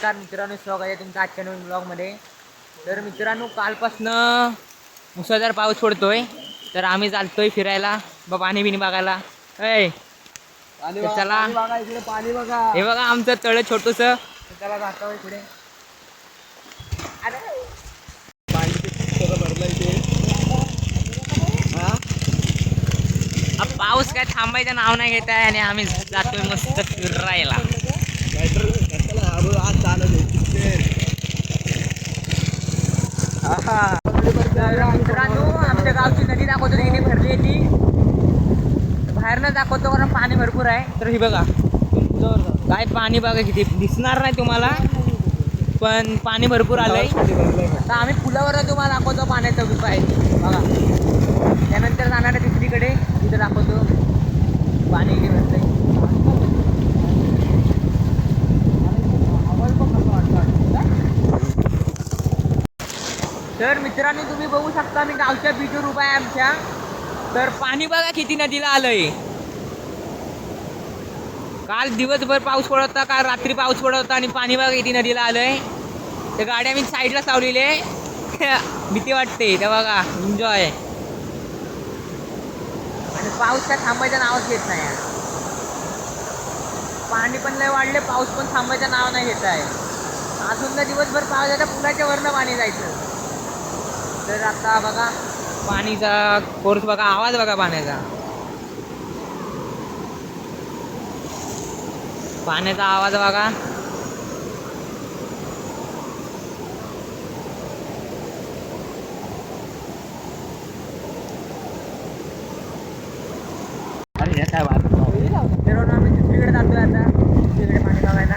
नमस्कार मित्रांनो, स्वागत आहे तुमचं आजच्या नवीन ब्लॉगमध्ये. तर मित्रांनो, कालपासनं मुसळधार पाऊस पडतोय, तर आम्ही चालतोय फिरायला पाणी बिनी बघायला. चला, पाणी बघा. हे बघा आमचं तळ छोटूसं, त्याला जातोय पुढे. पाऊस काय थांबायचं नाव नाही घेत आहे आणि आम्ही जातोय मस्त फिरायला. मित्रांनो, आमच्या गावची नदी दाखवतो, किती भरली आहे ती. बाहेरनं दाखवतो कारण पाणी भरपूर आहे. तर ही बघा काय पाणी बघा, किती दिसणार नाही तुम्हाला पण पाणी भरपूर आलंय. आता आम्ही पुलावर तुम्हाला दाखवतो पाण्याचा उपाय बघा. त्यानंतर जाणार आहे दुसरीकडे, तिथं दाखवतो पाणी किती भरतंय. तर मित्रांनो, तुम्ही बघू शकता मी गावच्या बीचवर उभा आहे आमच्या. तर पाणी बघा किती नदीला आलंय. काल दिवसभर पाऊस पडत होता, काल रात्री पाऊस पडत होता आणि पाणी बघा किती नदीला आलंय. तर गाड्या मी साईडला लावलेली आहे, भीती वाटते. तर बघा एन्जॉय. आणि पाऊस काय थांबायचं नावच घेत नाही. पाणी पण लय वाढले, पाऊस पण थांबायचं नाव नाही घेत आहे. अजून तर दिवसभर पावसाच्या पुलाच्या वरनं पाणी जायचं. तर आता बघा पाणीचा कोर्स बघा, आवाज बघा पाण्याचा. पाण्याचा आवाज बघा. अरे काय बात. फिरवून आम्ही दुसरीकडे जातोय आता, दुसरीकडे पाणी बघायला.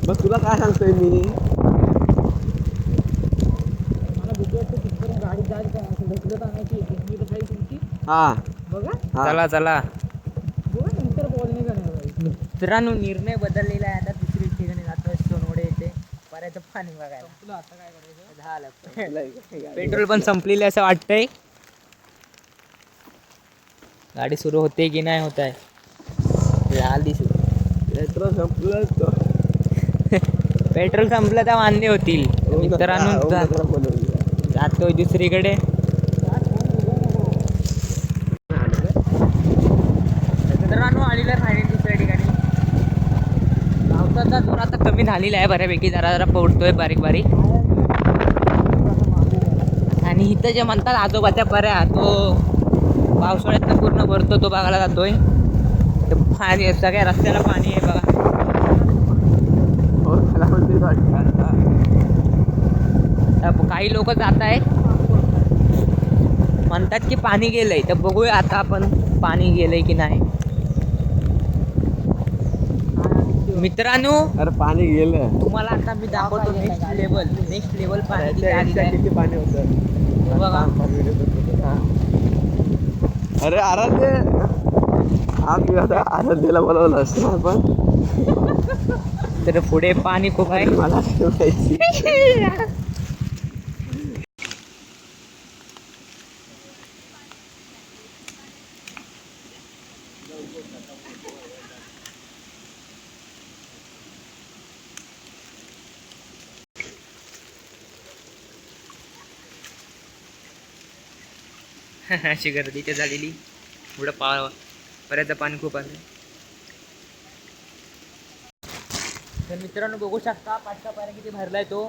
मग तुला काय सांगतोय मी, हा चला चला मित्रांनो, निर्णय बदललेला आहे. आता दुसरी ठिकाणी जातोय, सोनवडे येते बऱ्याचं पाणी बघायला. आता काय करायचं, झालं पेट्रोल पण संपलेले असं वाटतंय. गाडी सुरू होते की नाही होत आहे, पेट्रोल संपलं. पेट्रोल संपलं तर वांदे होतील. मित्रांनो, जातोय दुसरीकडे. मित्रांनो, आलेलं आहे दुसऱ्या ठिकाणी. पावसाचा जोर आता कमी झालेला आहे बऱ्यापैकी, जरा जरा पडतोय बारीक बारीक. आणि इथं जे म्हणतात आजोबाच्या पर्या, तो पावसाळ्यात पूर्ण भरतो, तो बघायला जातोय. पाणी सगळ्या रस्त्याला पाणी आहे बघा. काही लोक जात आहेत, म्हणतात की पाणी गेलंय. तर बघूया आता आपण पाणी गेलंय की नाही. मित्रांनो, अरे पाणी गेलं. तुम्हाला आता मी दाखवतो नेक्स्ट लेवल पाणी किती पाणी होतं बघा. अरे आराध्य, आराध्यला बोलवलं असतं आपण. तर पुढे पाणी खूप आहे. मला अशी गर्दी इथे झालेली. पुढं बऱ्याचं पाणी खूप आहे. तर मित्रांनो, बघू शकता पाचका पाऱ्या किती भरलाय तो.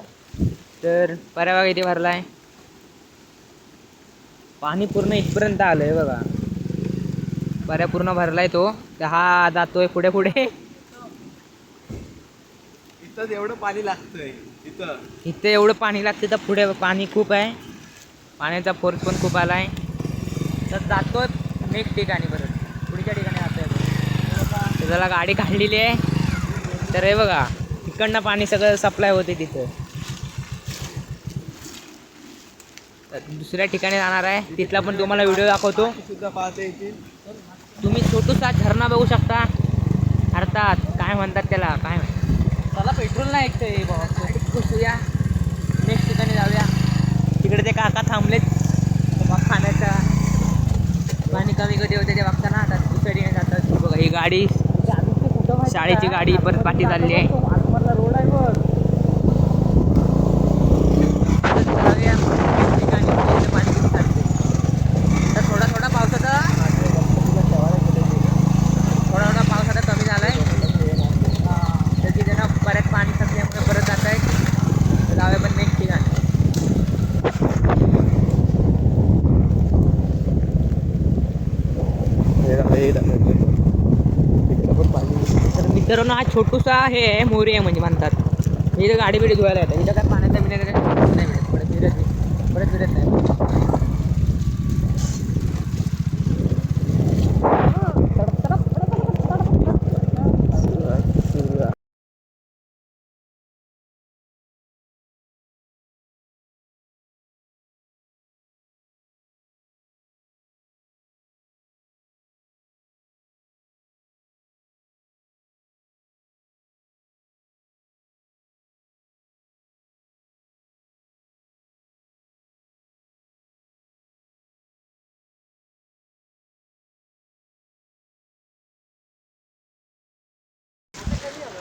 तर पाऱ्या बघा किती भरलाय. पाणी पूर्ण इथपर्यंत आलंय बघा. पाऱ्या पूर्ण भरलाय तो. तर हा जातोय पुढे पुढे. इथं एवढं पाणी लागतंय. इथे एवढं पाणी लागते, तर पुढे पाणी खूप आहे. पाण्याचा फोर्स पण खूप आलाय. तर जातोय नेक्स्ट ठिकाणी, परत पुढच्या ठिकाणी जातोय. त्याला गाडी काढलेली आहे. तर हे बघा, तिकडनं पाणी सगळं सप्लाय होते तिथं. तर दुसऱ्या ठिकाणी जाणार आहे, तिथला पण तुम्हाला व्हिडिओ दाखवतो. सुद्धा पाहता येतील. तुम्ही छोटूसा झरणा बघू शकता. अर्थात काय म्हणतात त्याला, काय त्याला पेट्रोल नाही ऐकतंय बाबा. घुसूया, नेक्स्ट ठिकाणी जाऊया. तिकडे ते काका थांबलेत खाण्याचा. पाणी कमी कधी होते ते बघताना. आता दुसऱ्या ठिकाणी जातात. बघा ही गाडी शाळेची गाडी परत पाठी चालली आहे. रोड आहे बघ. जाऊया ठिकाणी म्हणजे इथं पाणी किती साठते. तर थोडा थोडा पावसाचा कमी झाला आहे. तर तिथे ना बऱ्याच पाणी साचल्यामुळे परत जात आहे. तर जाऊया पण नेक्स्ट ठिकाणी. तर मित्रांनो हा छोटूसा हे आहे मोरी आहे म्हणजे म्हणतात. इथं गाडी बिडी धुवायला येतात. इथं काय पाण्याचा बिण्याचा नाही मिळत. परत फिरत नाही.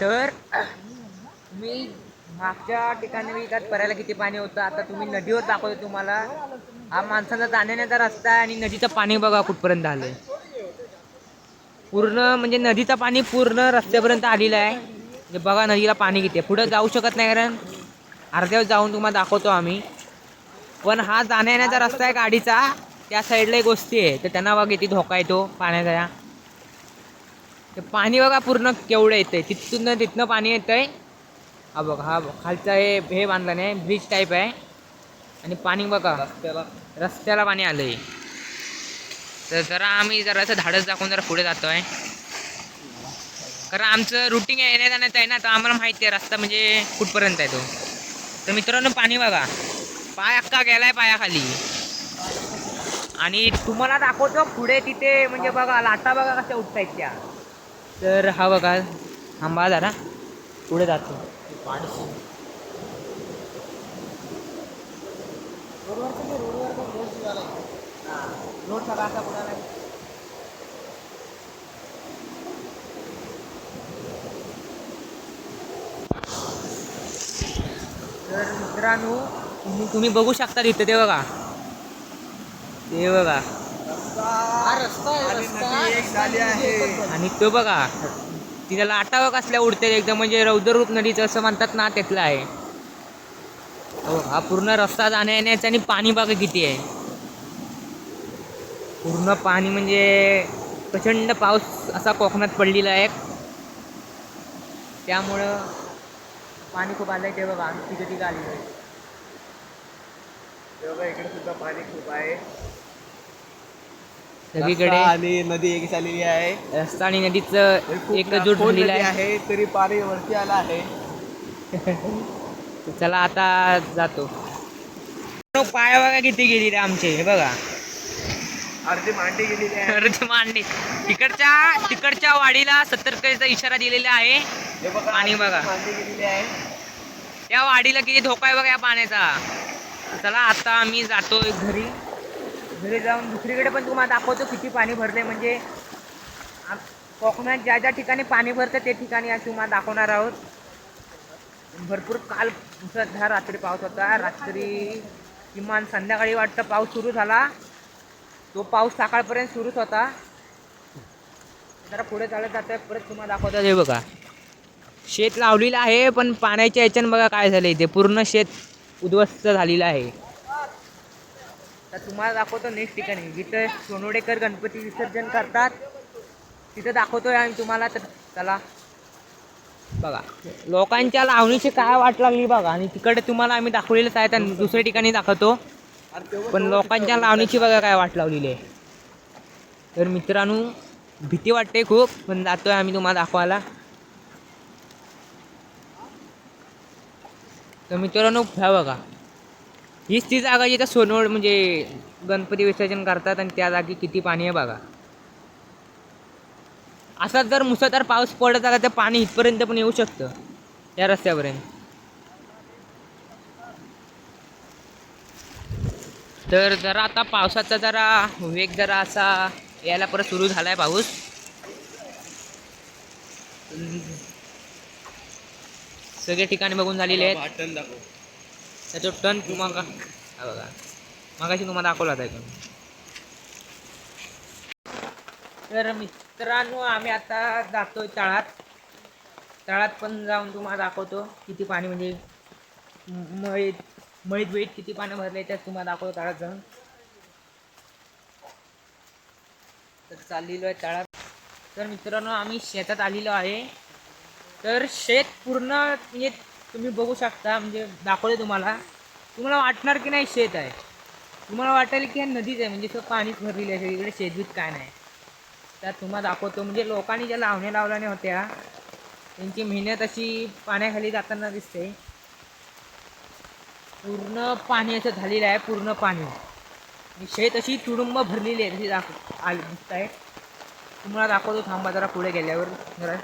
तर मी मागच्या ठिकाणी विकात परायला किती पाणी होतं. आता तुम्ही नदीवर दाखवतो तुम्हाला. हा माणसाचा जाण्याचा रस्ता आहे आणि नदीचं पाणी बघा कुठपर्यंत आलंय. पूर्ण म्हणजे नदीचं पाणी पूर्ण रस्त्यापर्यंत आलेलं आहे. म्हणजे बघा नदीला पाणी किती आहे. पुढं जाऊ शकत नाही कारण अर्ध्यावर जाऊन तुम्हाला दाखवतो आम्ही. पण हा जाण्या येण्याचा रस्ता आहे गाडीचा. त्या साईडला एक गोष्टी आहे तर त्यांना बघा किती धोका येतो पाण्याचा. ते पाणी बघा पूर्ण केवढं येतंय. तिथनं पाणी येतंय. हा बघा हा खालचा हे बांधलं नाही ब्रिज टाईप आहे. आणि पाणी बघा रस्त्याला पाणी आलंय. तर जरा आम्ही जरासं धाडस दाखवून जरा पुढे जातोय. कारण आमचं रुटीन येण्या जाण्याचं आहे ना. तर आम्हाला माहिती आहे रस्ता म्हणजे कुठपर्यंत आहे तो. तर मित्रांनो पाणी बघा पाय अक्का गेलाय पायाखाली. आणि तुम्हाला दाखवतो पुढे तिथे म्हणजे बघा लाटा बघा कशा उठतायत त्या. तर हा बघा थांबा जरा पुढे जातो. रोड सगळा असा पुढे तर मित्रांनो तुम्ही बघू शकता तिथे ते बघा. ते बघा आणि तो बघा तिला लाटा बघ असल्या उडते एकदम म्हणजे रौद्ररूप नदीचं असं म्हणतात ना त्यातलं आहे. हा पूर्ण रस्ता जाण्या येण्याचा आणि पाणी बघा किती आहे. पूर्ण पाणी म्हणजे प्रचंड पाऊस असा कोकणात पडलेला आहे. त्यामुळं पाणी खूप आलंय. ते बघा आम्ही तिथे आलेलो आहे. इकडे सुद्धा पाणी खूप आहे सगळीकडे. आणि नदी एक झालेली आहे. रस्ता आणि नदीचं एकजूट झालेलं आहे तरी पाणी वरती आलं आहे. चला आता जातो. पाय बघा किती गेली रे आमचे. हे बघा अर्धी मांडी गेलेली आहे. अर्धी मांडी. तिकडच्या वाडीला सतर्कतेचा इशारा दिलेला आहे. पाणी बघा मांडी गेलेली आहे. या वाडीला किती धोका आहे बघा या पाण्याचा. चला आता आम्ही जातोय घरी जाऊन दुसरीकडे पण तुम्हाला दाखवतो किती पाणी भरले. म्हणजे कोकणात ज्या ज्या ठिकाणी पाणी भरतं ते ठिकाणी आज तुम्हाला दाखवणार आहोत. भरपूर काल मुसळधार रात्री पाऊस होता. रात्री किमान संध्याकाळी वाटतं पाऊस सुरू झाला. तो पाऊस सकाळपर्यंत सुरूच होता. जरा पुढे चालत जातोय परत तुम्हाला दाखवतात. हे बघा शेत लावलेलं आहे पण पाण्याच्या याच्यानं बघा काय झालं इथे पूर्ण शेत उद्ध्वस्त झालेलं आहे. तर तुम्हाला दाखवतो नेक्स्ट ठिकाणी जिथं सोनवडेकर गणपती विसर्जन करतात तिथं दाखवतोय आम्ही तुम्हाला. तर चला बघा लोकांच्या लावणीची काय वाट लागली बघा. आणि तिकडे तुम्हाला आम्ही दाखवलेलंच आहे. तर दुसऱ्या ठिकाणी दाखवतो पण लोकांच्या लावणीची बघा काय वाट लावलेली आहे. तर मित्रांनो भीती वाटते खूप पण जातोय आम्ही तुम्हाला दाखवायला. तर मित्रांनो ह्या बघा हीच ती जागा जिथं सोनवड म्हणजे गणपती विसर्जन करतात. आणि त्या जागी किती पाणी आहे बघा. असा जर मुसळधार पाऊस पडत आला तर पाणी इथपर्यंत पण येऊ शकतं या रस्त्यापर्यंत. तर जरा आता पावसाचा जरा वेग जरा असा यायला परत सुरू झाला आहे पाऊस. सगळे ठिकाणी बघून झालेले आहेत. वाटण दाखव. त्याचा टन तुम्हाला हा बघा मगाशी तुम्हाला दाखवला होता इथून. तर मित्रांनो आम्ही आता जातोय तळात. तळात पण जाऊन तुम्हाला दाखवतो किती पाणी म्हणजे मळीत वेळीत किती पाणी भरले त्यात तुम्हाला दाखवतो तळात जाऊन. तर चाललेलो आहे तळात. तर मित्रांनो आम्ही शेतात आलेलो आहे. तर शेत पूर्ण म्हणजे तुम्ही बघू शकता म्हणजे दाखवते तुम्हाला. तुम्हाला वाटणार की नाही शेत आहे. तुम्हाला वाटेल की नदीच आहे म्हणजे तो पाणीच भरलेलं आहे इकडे शेतबीत काय नाही. त्यात तुम्हाला दाखवतो म्हणजे लोकांनी ज्या लावण्या लावल्याने होत्या त्यांची मेहनत अशी पाण्याखाली जाताना दिसते. पूर्ण पाणी असं झालेलं आहे पूर्ण पाणी. शेत अशी तुडुंब भरलेली आहे तशी दिसत आहे. तुम्हाला दाखवतो थांबा जरा पुढे गेल्यावर जरा.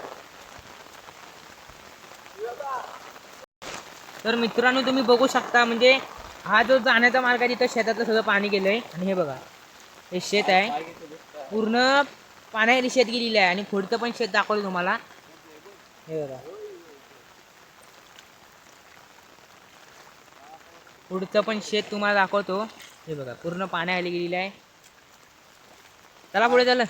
तर मित्रांनो तुम्ही बघू शकता म्हणजे हा जो जाण्याचा मार्ग आहे तिथं शेतातलं सगळं पाणी गेलं आहे. आणि हे बघा हे शेत आहे पूर्ण पाण्याखाली शेत गेलेलं आहे. आणि पुढचं पण शेत दाखवलं तुम्हाला. हे बघा पुढचं पण शेत तुम्हाला दाखवतो. हे बघा पूर्ण पाण्याखाली गेलेलं आहे. चला पुढे झालं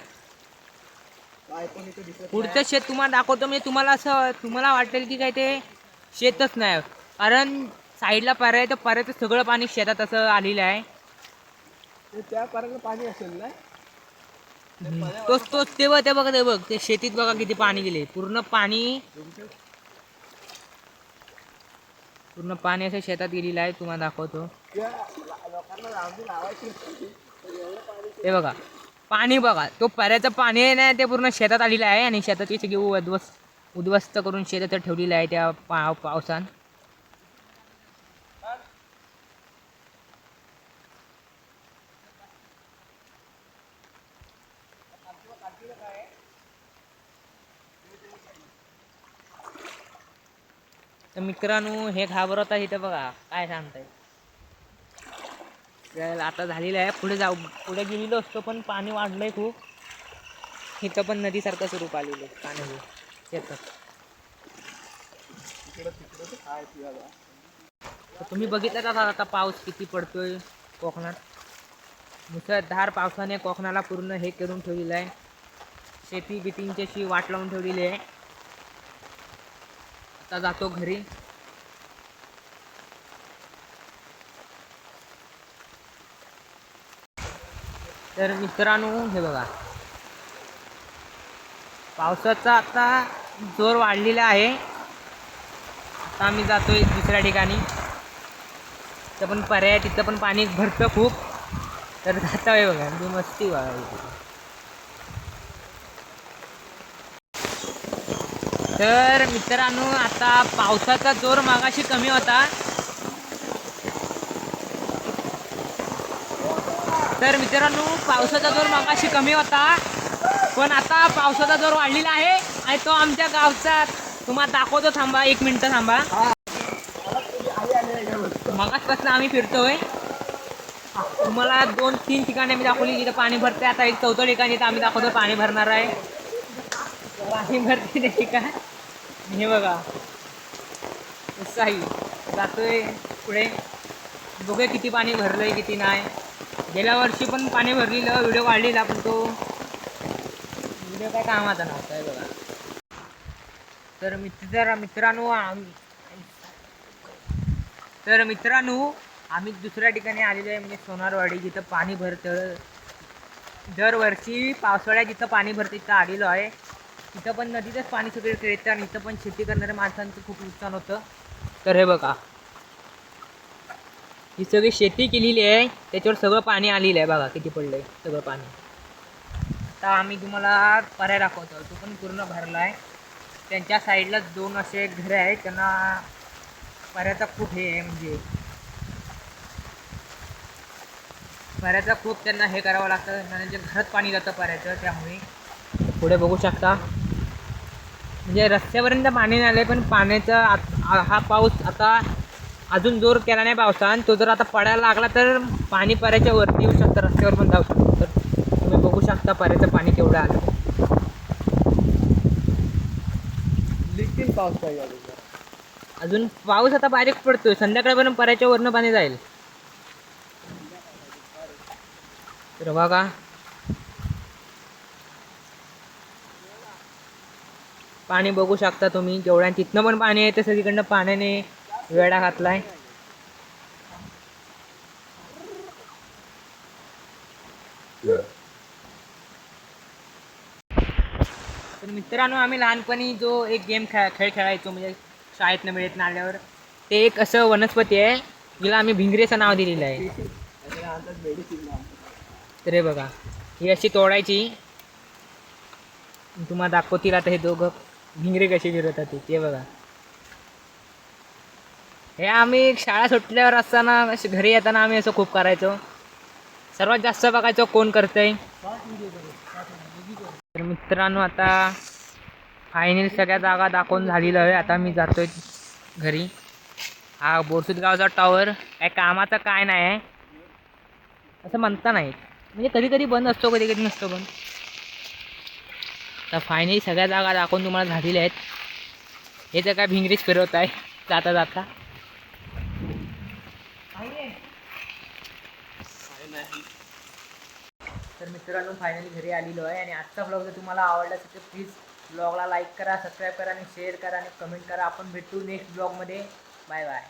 पुढचं शेत तुम्हाला दाखवतो. म्हणजे तुम्हाला असं तुम्हाला वाटेल की काय ते शेतच नाही कारण साईडला पर्याय तर पर्यायचं सगळं पाणी शेतात असं आलेलं आहे. त्या पाण्याला पाणी असेल ना. तोच ते बघ ते बघ ते शेतीत बघा किती पाणी गेले. पूर्ण पाणी असं शेतात गेलेलं आहे. तुम्हाला दाखवतो हे बघा पाणी बघा तो पर्याचं पाणी आहे ना ते पूर्ण शेतात आलेलं आहे. आणि शेताची सगळी उद्ध्वस्त करून शेतात ठेवलेलं आहे त्या पावसान. तर मित्रांनो हे घाबरत आहे इथं बघा काय सांगताय. आता झालेलं आहे पुढे गेलेलो असतो पण पाणी वाढलंय खूप. इथं पण नदीसारखं स्वरूप आलेलं आहे पाणी शेतात. तर तुम्ही बघितलं का आता पाऊस किती पडतोय कोकणात. मुसळधार पावसाने कोकणाला पूर्ण हे करून ठेवलेलं आहे. शेती बितींची अशी वाट लावून ठेवलेली आहे. आता जातो घरी. तर मित्रांनो हे बघा पावसाचा आता जोर वाढलेला आहे. आता आम्ही जातोय दुसऱ्या ठिकाणी. तिथं पण पर्याय तिथं पण पाणी भरतं खूप. तर जाता आहे बघा म्हणजे मस्ती बघा. तर मित्रांनो आता पावसाचा जोर मागाशी कमी होता. तर मित्रांनो पावसाचा जोर मागाशी कमी होता पण आता पावसाचा जोर वाढलेला आहे. आणि तो आमच्या गावचा तुम्हाला दाखवतो. थांबा 1 मिनिट थांबा. मगाचपासून आम्ही फिरतोय. तुम्हाला 2-3 ठिकाणी आम्ही दाखवली जिथं पाणी भरते. आता एक 4थं ठिकाण जिथं आम्ही दाखवतो पाणी भरणार आहे. पाणी भरते ते ठिकाण हे बघा उत्साही जातोय पुढे. बघूया किती पाणी भरलंय किती नाही. गेल्या वर्षी पण पाणी भरलेलं व्हिडिओ काढलेला पण तो व्हिडिओ काय कामाचा नव्हता आहे बघा. तर मित्रांनो आम्ही दुसऱ्या ठिकाणी आलेलो आहे म्हणजे सोनारवाडी जिथं पाणी भरतं. दरवर्षी पावसाळ्यात जिथं पाणी भरतं तिथं आलेलो आहे. तिथं पण नदीतच पाणी सगळं येतं आणि इथं पण शेती करणाऱ्या माणसांचं खूप नुकसान होतं. तर हे बघा ही सगळी शेती केलेली आहे त्याच्यावर सगळं पाणी आलेलं आहे बघा किती पडलंय सगळं पाणी. आता आम्ही तुम्हाला पर्याय दाखवतो. तो पण पूर्ण भरला आहे. त्यांच्या साईडला 2 असे घरे आहेत त्यांना पर्याचा खूप हे आहे म्हणजे पर्याचा खूप त्यांना हे करावं लागतं. त्यांच्या घरात पाणी जातं पर्याचं. त्यामुळे पुढे बघू शकता म्हणजे रस्त्यापर्यंत पाणी नाही आलं पण पाण्याचा हा पाऊस आता अजून जोर केला नाही पावसानं. तो जर आता पडायला लागला तर पाणी पर्याच्या वरती येऊ शकतं रस्त्यावर पण जाऊ शकतो. तर तुम्ही बघू शकता पर्याचं पाणी केवढं आलं. आणखीन पाऊस पाहिजे अजून जरा. अजून पाऊस आता बारीक पडतोय, संध्याकाळपर्यंत पराच्या वरनं पाणी जाईल. तर बघा पाणी बघू शकता तुम्ही केवढ्या, तिथनं पण पाणी आहे, तर सगळीकडनं पाण्याने वेढा घातलाय. तर मित्रांनो, आम्ही लहानपणी जो एक खेळ खेळायचो, म्हणजे शाळेतनं मिळत नाही आल्यावर, ते एक असं वनस्पती आहे जिला आम्ही भिंगरीचं नाव दिलेलं आहे. त्याला आणतात मेडिसिन. तर हे बघा, ही अशी तोडायची. तुम्हाला दाखवतील आता हे दोघं भिंगरे कशी फिरवतात ते बघा. हे आम्ही शाळा सुटल्यावर असताना घरी येताना आम्ही असं खूप करायचो. सर्वात जास्त बघायचो कोण करतंय. तर मित्रांनो, आता फायनल सगळ्या जागा दाखवून झालेलं आहे. आता मी जातोय घरी. हा बोरसूद गावचा टॉवर काय कामाचा काय नाही आहे असं म्हणता नाही, म्हणजे कधी कधी बंद असतो, कधी कधी नसतो बंद. आता फायनली सगळ्या जागा दाखवून तुम्हाला झालेल्या आहेत. हे तर काय भिंगरीच फिरवत आहे जाता जाता. तर मित्रांनो, फायनली घरी आलेलो आहे आणि आजचा ब्लॉग जर तुम्हाला आवडला असेल तर प्लीज ब्लॉगला लाईक करा, सबस्क्राईब करा आणि शेअर करा आणि कमेंट करा. आपण भेटू नेक्स्ट ब्लॉगमध्ये. Bye bye.